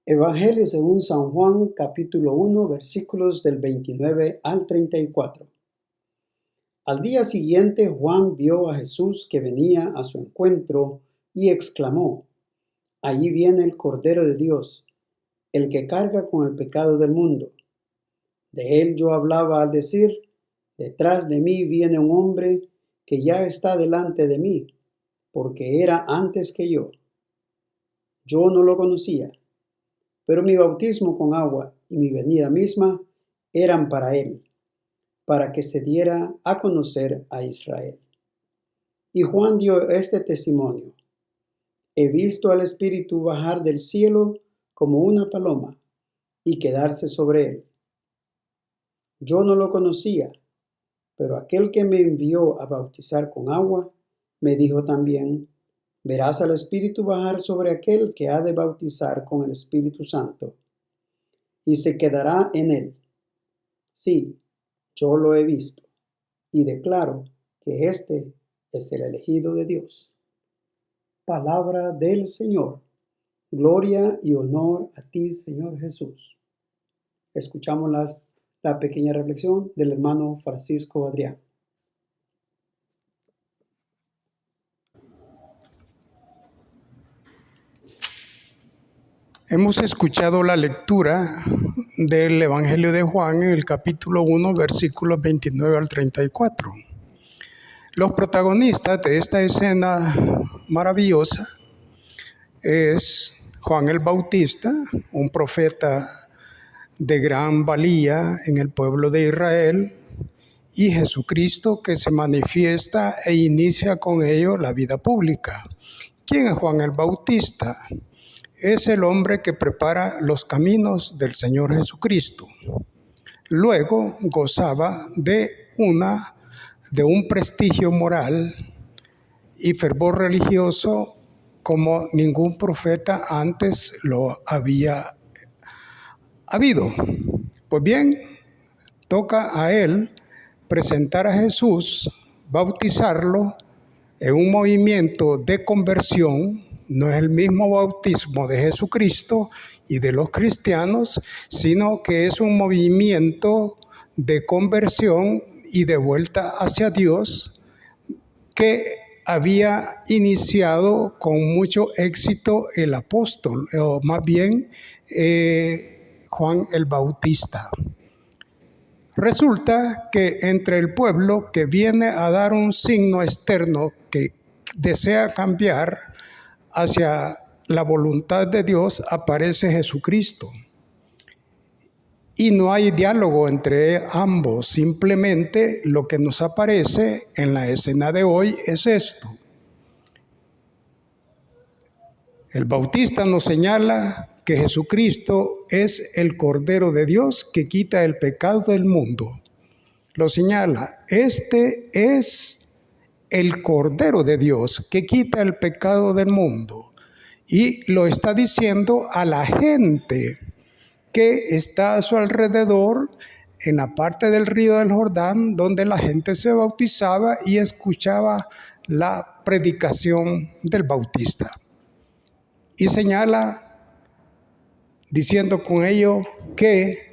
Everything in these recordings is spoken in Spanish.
Evangelio según San Juan, capítulo 1, versículos del 29 al 34. Al día siguiente, Juan vio a Jesús que venía a su encuentro y exclamó: «Allí viene el Cordero de Dios, el que carga con el pecado del mundo». De él yo hablaba al decir: «Detrás de mí viene un hombre que ya está delante de mí, porque era antes que yo». Yo no lo conocía, pero mi bautismo con agua y mi venida misma eran para él, para que se diera a conocer a Israel. Y Juan dio este testimonio: «He visto al Espíritu bajar del cielo como una paloma y quedarse sobre él». Yo no lo conocía, pero aquel que me envió a bautizar con agua me dijo también: «Verás al Espíritu bajar sobre aquel que ha de bautizar con el Espíritu Santo, y se quedará en él». Sí, yo lo he visto, y declaro que este es el elegido de Dios. Palabra del Señor. Gloria y honor a ti, Señor Jesús. Escuchamos la pequeña reflexión del hermano Francisco Adrián. Hemos escuchado la lectura del Evangelio de Juan en el capítulo 1, versículos 29 al 34. Los protagonistas de esta escena maravillosa es Juan el Bautista, un profeta de gran valía en el pueblo de Israel, y Jesucristo, que se manifiesta e inicia con ello la vida pública. ¿Quién es Juan el Bautista? Es el hombre que prepara los caminos del Señor Jesucristo. Luego gozaba de un prestigio moral y fervor religioso como ningún profeta antes lo había habido. Pues bien, toca a él presentar a Jesús, bautizarlo en un movimiento de conversión. No es el mismo bautismo de Jesucristo y de los cristianos, sino que es un movimiento de conversión y de vuelta hacia Dios que había iniciado con mucho éxito el apóstol, o más bien Juan el Bautista. Resulta que entre el pueblo que viene a dar un signo externo que desea cambiar hacia la voluntad de Dios, aparece Jesucristo. Y no hay diálogo entre ambos, simplemente lo que nos aparece en la escena de hoy es esto. El Bautista nos señala que Jesucristo es el Cordero de Dios que quita el pecado del mundo. Lo señala, este es el Cordero de Dios que quita el pecado del mundo. Y lo está diciendo a la gente que está a su alrededor en la parte del río del Jordán, donde la gente se bautizaba y escuchaba la predicación del Bautista. Y señala, diciendo con ello que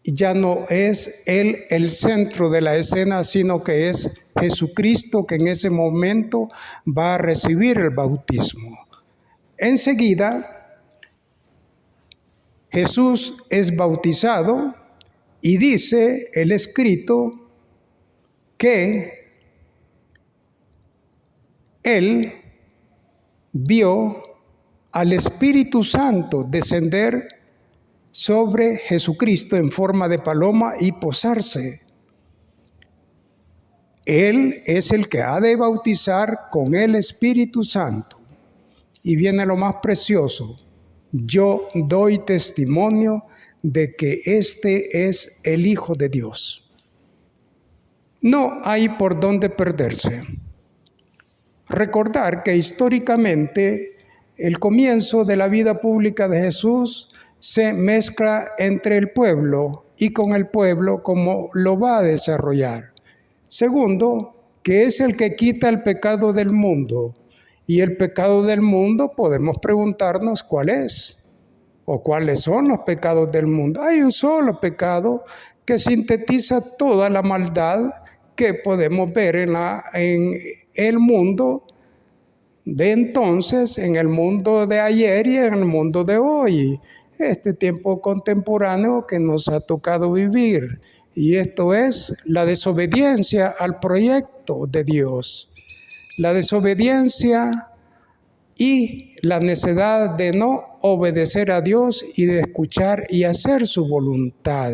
ya no es él el centro de la escena, sino que es Jesucristo que en ese momento va a recibir el bautismo. Enseguida, Jesús es bautizado y dice el escrito que él vio al Espíritu Santo descender sobre Jesucristo en forma de paloma y posarse. Él es el que ha de bautizar con el Espíritu Santo. Y viene lo más precioso. Yo doy testimonio de que este es el Hijo de Dios. No hay por dónde perderse. Recordar que históricamente el comienzo de la vida pública de Jesús se mezcla entre el pueblo y con el pueblo como lo va a desarrollar. Segundo, que es el que quita el pecado del mundo. Y el pecado del mundo podemos preguntarnos cuál es. ¿O cuáles son los pecados del mundo? Hay un solo pecado que sintetiza toda la maldad que podemos ver en el mundo de entonces, en el mundo de ayer y en el mundo de hoy. Este tiempo contemporáneo que nos ha tocado vivir. Y esto es la desobediencia al proyecto de Dios. La desobediencia y la necedad de no obedecer a Dios y de escuchar y hacer su voluntad.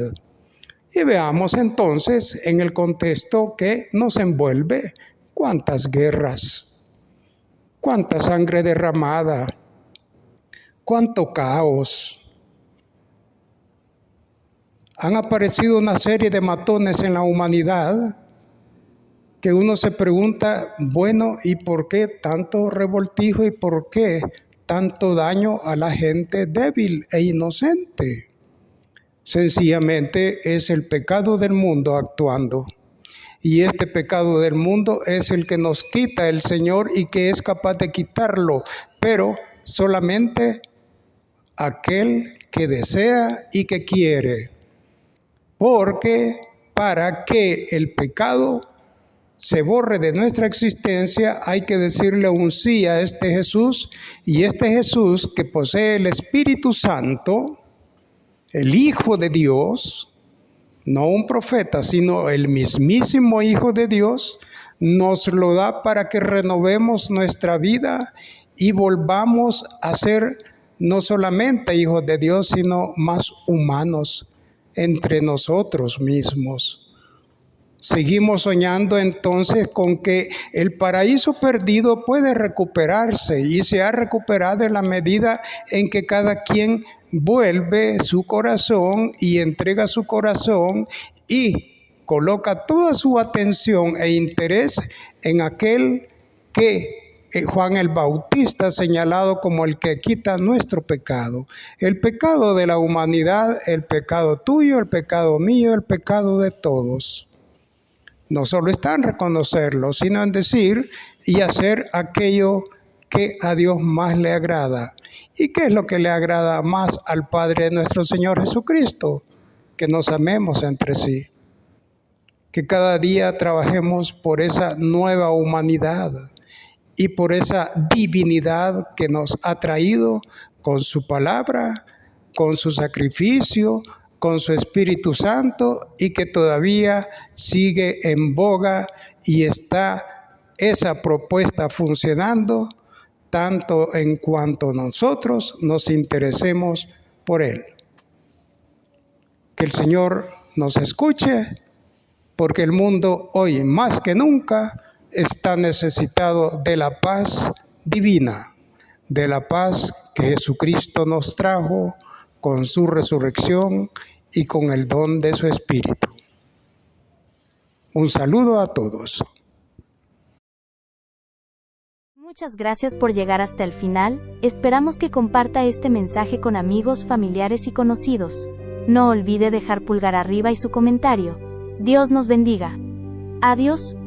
Y veamos entonces en el contexto que nos envuelve cuántas guerras, cuánta sangre derramada, cuánto caos. Han aparecido una serie de matones en la humanidad que uno se pregunta, bueno, ¿y por qué tanto revoltijo y por qué tanto daño a la gente débil e inocente? Sencillamente es el pecado del mundo actuando. Y este pecado del mundo es el que nos quita el Señor y que es capaz de quitarlo, pero solamente aquel que desea y que quiere. Porque para que el pecado se borre de nuestra existencia, hay que decirle un sí a este Jesús, y este Jesús que posee el Espíritu Santo, el Hijo de Dios, no un profeta, sino el mismísimo Hijo de Dios, nos lo da para que renovemos nuestra vida y volvamos a ser no solamente hijos de Dios, sino más humanos entre nosotros mismos. Seguimos soñando entonces con que el paraíso perdido puede recuperarse y se ha recuperado en la medida en que cada quien vuelve su corazón y entrega su corazón y coloca toda su atención e interés en aquel que Juan el Bautista ha señalado como el que quita nuestro pecado. El pecado de la humanidad, el pecado tuyo, el pecado mío, el pecado de todos. No solo está en reconocerlo, sino en decir y hacer aquello que a Dios más le agrada. ¿Y qué es lo que le agrada más al Padre de nuestro Señor Jesucristo? Que nos amemos entre sí. Que cada día trabajemos por esa nueva humanidad y por esa divinidad que nos ha traído con su palabra, con su sacrificio, con su Espíritu Santo, y que todavía sigue en boga y está esa propuesta funcionando tanto en cuanto nosotros nos interesemos por Él. Que el Señor nos escuche, porque el mundo hoy más que nunca está necesitado de la paz divina, de la paz que Jesucristo nos trajo con su resurrección y con el don de su Espíritu. Un saludo a todos. Muchas gracias por llegar hasta el final. Esperamos que comparta este mensaje con amigos, familiares y conocidos. No olvide dejar pulgar arriba y su comentario. Dios nos bendiga. Adiós.